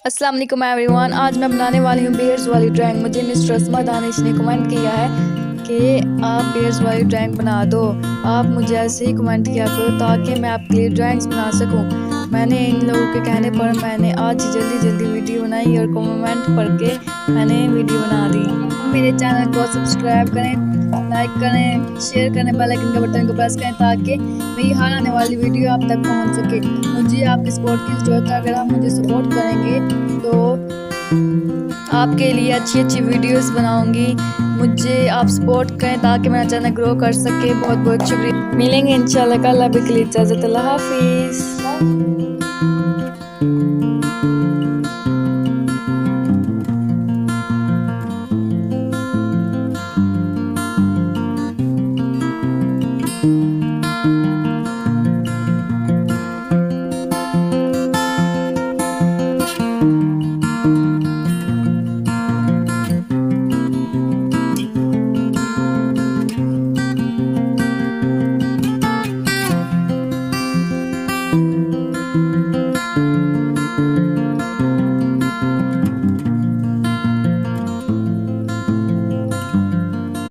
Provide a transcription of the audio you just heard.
अस्सलाम वालेकुम एवरीवन। आज मैं बनाने वाली हूँ बेयर्स वाली ड्राइंग। मुझे मिस्टर रस्मा दानिश ने कमेंट किया है कि आप बेयर्स वाली ड्राइंग बना दो। आप मुझे ऐसे ही कमेंट किया करो ताकि मैं आपके लिए ड्राइंग्स बना सकूँ। मैंने इन लोगों के कहने पर मैंने आज जल्दी वीडियो बनाई और कमेंट पढ़ के मैंने वीडियो बना दी। मेरे चैनल को सब्सक्राइब करें, लाइक करें, शेयर करें, बेल आइकन का बटन को प्रेस करें ताकि मेरी हर आने वाली वीडियो आप तक पहुंच सके। मुझे आपके सपोर्ट की ज़रूरत है। अगर आप मुझे सपोर्ट करेंगे तो आपके लिए अच्छी वीडियोस बनाऊंगी। मुझे आप सपोर्ट करें ताकि मेरा चैनल ग्रो कर सके। बहुत बहुत शुक्रिया। मिलेंगे इंशाल्लाह कल। अभी के लिए इजाज़त। अल्लाह हाफिज़।